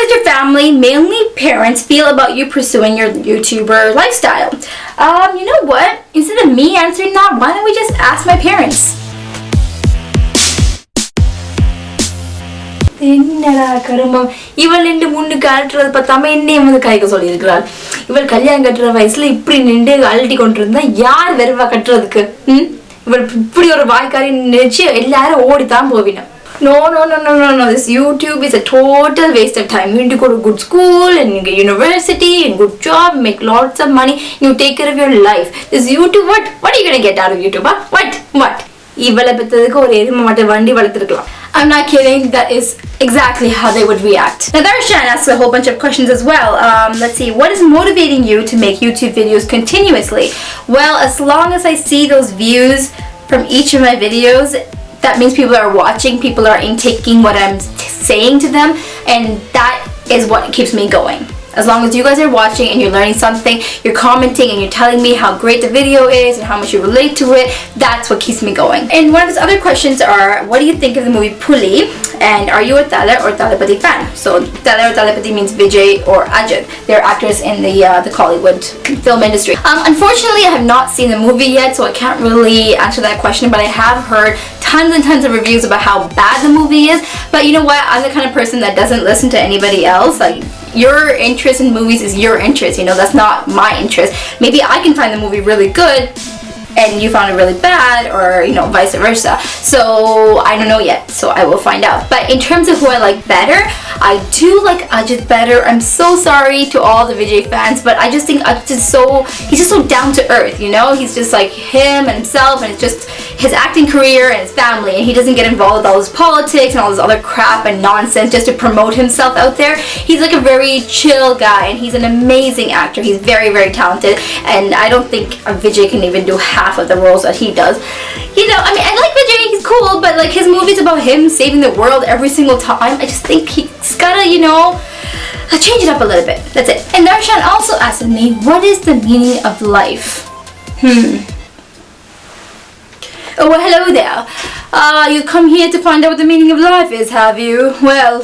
does your family, mainly parents, feel about you pursuing your YouTuber lifestyle? You know what? Instead of me answering that, why don't we just ask my parents? என்னடா கருமம், இவள் நின்று முன்னு காட்டுறது பார்த்தாம என்னையும் வந்து கைக்க சொல்லியிருக்கிறாள். இவள் கல்யாணம் கட்டுற வயசுல இப்படி நின்று அழட்டி கொண்டிருந்தா யார் வருவா கட்டுறதுக்கு? இவள் இப்படி ஒரு வாய்க்காரி நினைச்சு எல்லாரும் ஓடித்தான் போவினோம். No. This YouTube is a total waste of time. You need to go to good school and you get university and good job, make lots of money, you take care of your life. This YouTube, what are you gonna get out of YouTube? Huh? What? I'm not kidding, that is exactly how they would react. Now Darshan asks a whole bunch of questions as well. Let's see, what is motivating you to make YouTube videos continuously? Well, as long as I see those views from each of my videos, that means people are watching, people are intaking what I'm saying to them, and that is what keeps me going. As long as you guys are watching and you're learning something, you're commenting and you're telling me how great the video is and how much you relate to it, that's what keeps me going. And one of his other questions are, what do you think of the movie Puli? And are you a Tala or Talapati fan? So Tala or Talapati means Vijay or Ajit. They're actors in the Hollywood film industry. Unfortunately, I have not seen the movie yet, so I can't really answer that question, but I have heard tons and tons of reviews about how bad the movie is. But you know what? I'm the kind of person that doesn't listen to anybody else. Like, your interest in movies is your interest, you know, that's not my interest. Maybe I can find the movie really good and you found it really bad, or you know, vice versa. So I don't know yet, so I will find out. But in terms of who I like better, I do like Ajit better. I'm so sorry to all the Vijay fans, but I just think Ajit is he's just so down to earth, you know. He's just like him and himself, and it's just his acting career and his family, and he doesn't get involved with all this politics and all this other crap and nonsense just to promote himself out there. He's like a very chill guy, and he's an amazing actor. He's very, very talented, and I don't think Vijay can even do half of the roles that he does. You know, I mean, I like Vijay, he's cool, but like his movies about him saving the world every single time, I just think he's gotta, you know, change it up a little bit. That's it. And Darshan also asked me, what is the meaning of life? Oh, well, hello there. You come here to find out what the meaning of life is, have you? Well,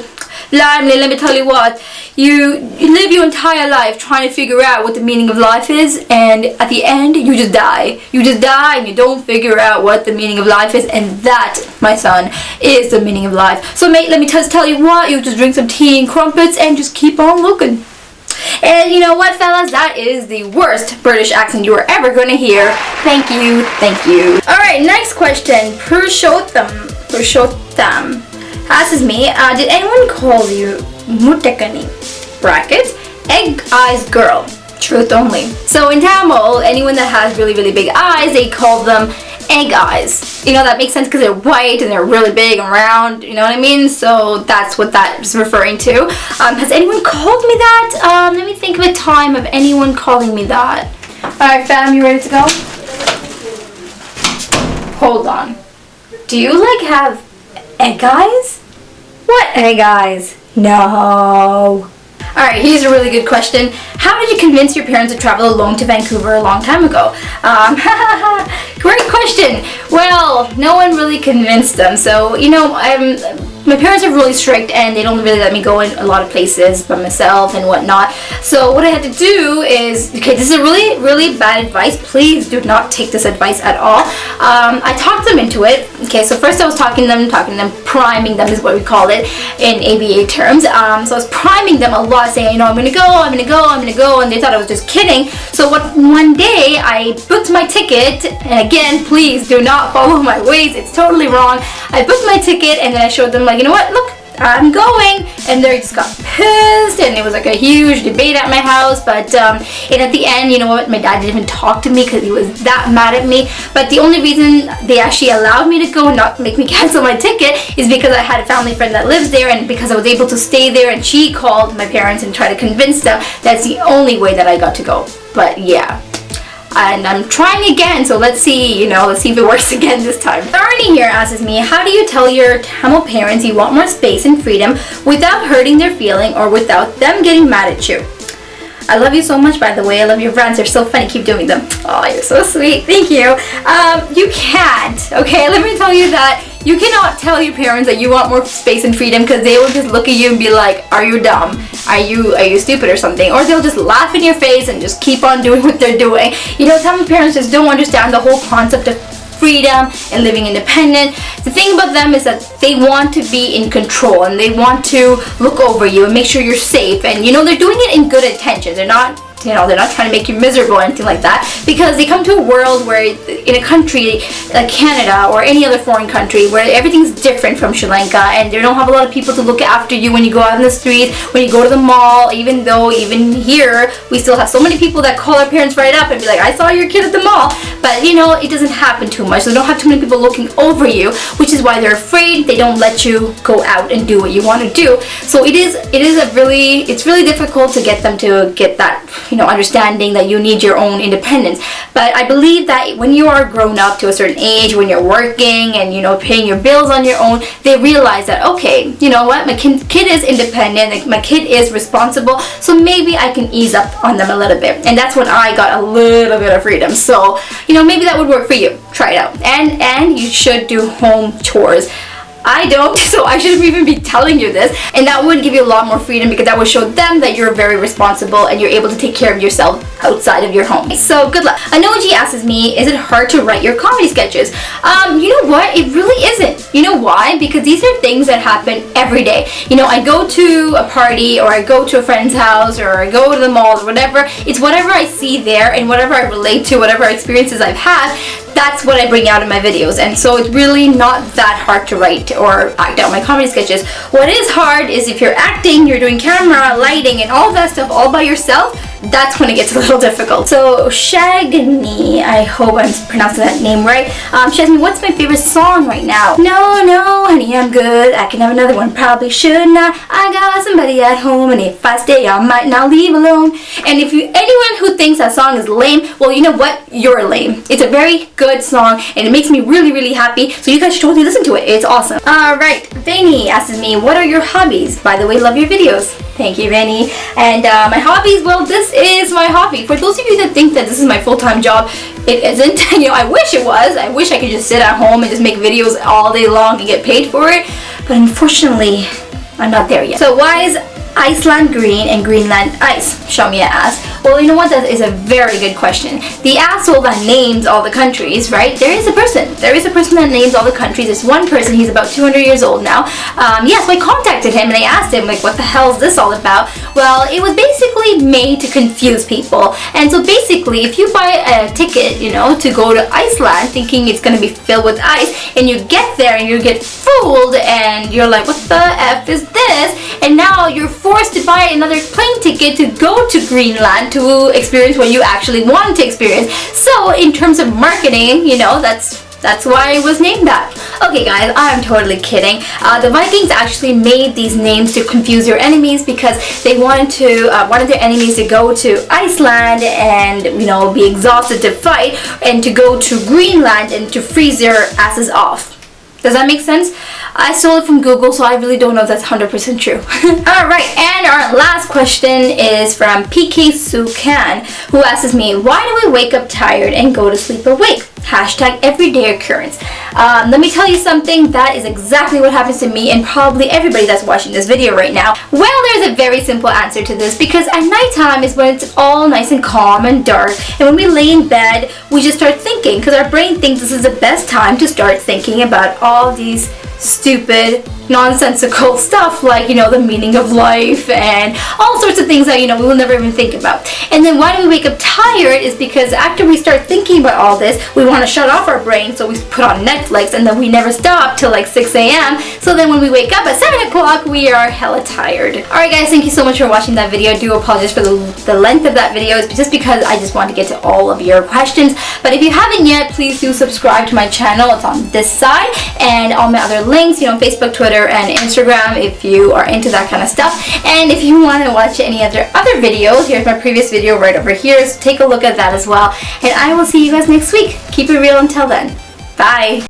blimey, let me tell you what. You live your entire life trying to figure out what the meaning of life is, and at the end, you just die. You just die and you don't figure out what the meaning of life is, and that, my son, is the meaning of life. So mate, let me just tell you what, you just drink some tea and crumpets and just keep on looking. And you know what, fellas, that is the worst British accent you are ever going to hear. Thank you. Alright, next question. Purushottam asks me, did anyone call you Muttakani, brackets, egg eyes girl? Truth only. So in Tamil, anyone that has really, really big eyes, they call them egg eyes. You know, that makes sense because they're white and they're really big and round, you know what I mean? So that's what that is referring to. Has anyone called me that? Let me think of a time of anyone calling me that. Alright fam, you ready to go? Hold on. Do you like have egg eyes? What egg eyes? No. Alright, here's a really good question. How did you convince your parents to travel alone to Vancouver a long time ago? Great question. Well, no one really convinced them. So, you know, my parents are really strict and they don't really let me go in a lot of places by myself and whatnot. So what I had to do is, okay, this is a really, really bad advice. Please do not take this advice at all. I talked them into it. Okay, so first I was talking to them, priming them is what we call it in ABA terms. So I was priming them a lot, saying, you know, I'm gonna go, and they thought I was just kidding. So one day I booked my ticket, and again, please do not follow my ways, it's totally wrong. I booked my ticket and then I showed them, like, you know what, look, I'm going, and they just got pissed, and it was like a huge debate at my house. But and at the end, you know what, my dad didn't even talk to me because he was that mad at me. But the only reason they actually allowed me to go and not make me cancel my ticket is because I had a family friend that lives there, and because I was able to stay there, and she called my parents and tried to convince them. That's the only way that I got to go. But yeah, and I'm trying again, so let's see if it works again this time. Arnie here asks me, how do you tell your Tamil parents you want more space and freedom without hurting their feeling or without them getting mad at you? I love you so much, by the way. I love your rants. They're so funny. Keep doing them. Oh, you're so sweet. Thank you. You can't, okay? Let me tell you that you cannot tell your parents that you want more space and freedom, because they will just look at you and be like, are you dumb? Are you stupid or something? Or they'll just laugh in your face and just keep on doing what they're doing. You know, some parents just don't understand the whole concept of freedom and living independent. The thing about them is that they want to be in control, and they want to look over you and make sure you're safe, and you know, they're doing it in good intention. They're not, you know, they're not trying to make you miserable or anything like that, because they come to a world where, in a country like Canada or any other foreign country, where everything's different from Sri Lanka, and they don't have a lot of people to look after you when you go out in the street, when you go to the mall. Even though even here we still have so many people that call our parents right up and be like, I saw your kid at the mall, but you know, it doesn't happen too much. So they don't have too many people looking over you, which is why they're afraid. They don't let you go out and do what you want to do. So it's really difficult to get them to get that, you know, understanding that you need your own independence. But I believe that when you are grown up to a certain age, when you're working and, you know, paying your bills on your own, they realize that, okay, you know what, my kid is independent, like, my kid is responsible, so maybe I can ease up on them a little bit. And that's when I got a little bit of freedom. So, you know, maybe that would work for you. Try it out. And you should do home chores. I don't, so I shouldn't even be telling you this. And that would give you a lot more freedom, because that would show them that you're very responsible and you're able to take care of yourself outside of your home. So good luck. Anoji asks me, is it hard to write your comedy sketches? You know what? It really isn't. You know why? Because these are things that happen every day. You know, I go to a party, or I go to a friend's house, or I go to the mall, or whatever. It's whatever I see there and whatever I relate to, whatever experiences I've had. That's what I bring out in my videos, and so it's really not that hard to write or act out my comedy sketches. What is hard is if you're acting, you're doing camera, lighting, and all that stuff all by yourself. That's when it gets a little difficult. So Shagni, I hope I'm pronouncing that name right. She asked me, what's my favorite song right now? No, honey, I'm good. I can have another one, probably should not. I got somebody at home, and if I stay, I might not leave alone. And if anyone who thinks that song is lame, well, you know what? You're lame. It's a very good song, and it makes me really, really happy. So you guys should totally listen to it. It's awesome. Alright, Vani asks me, what are your hobbies? By the way, love your videos. Thank you, Vani. And my hobbies, well, this is my hobby. For those of you that think that this is my full-time job, it isn't. You know, I wish it was. I wish I could just sit at home and just make videos all day long and get paid for it. But unfortunately, I'm not there yet. So why is Iceland green and Greenland ice? Shamia asked. Well, you know what? That is a very good question. The asshole that names all the countries, right? There is a person. There is a person that names all the countries. It's one person. He's about 200 years old now. Yeah, so I contacted him and I asked him, like, what the hell is this all about? Well, it was basically made to confuse people. And so basically, if you buy a ticket, you know, to go to Iceland thinking it's going to be filled with ice, and you get there and you get fooled and you're like, what the F is this? And now you're forced to buy another plane ticket to go to Greenland to experience what you actually want to experience. So in terms of marketing, you know, that's why it was named that. Okay guys, I'm totally kidding. The Vikings actually made these names to confuse your enemies, because they wanted their enemies to go to Iceland and, you know, be exhausted to fight, and to go to Greenland and to freeze their asses off. Does that make sense? I stole it from Google, so I really don't know if that's 100% true. Alright, and our last question is from PK Sukan, who asks me, why do we wake up tired and go to sleep awake? Hashtag everyday occurrence. Let me tell you something, that is exactly what happens to me and probably everybody that's watching this video right now. Well, there's a very simple answer to this, because at nighttime is when it's all nice and calm and dark, and when we lay in bed, we just start thinking, because our brain thinks this is the best time to start thinking about all these stupid, nonsensical stuff, like, you know, the meaning of life and all sorts of things that, you know, we will never even think about. And then why do we wake up tired is because after we start thinking about all this, we want to shut off our brain, so we put on Netflix, and then we never stop till like 6 a.m. So then when we wake up at 7 o'clock, we are hella tired. Alright guys, thank you so much for watching that video. I do apologize for the length of that video. It's just because I just want to get to all of your questions. But if you haven't yet, please do subscribe to my channel. It's on this side, and all my other links, you know, Facebook, Twitter, and Instagram, if you are into that kind of stuff. And if you want to watch any other videos, here's my previous video right over here, so take a look at that as well. And I will see you guys next week. Keep it real until then. Bye.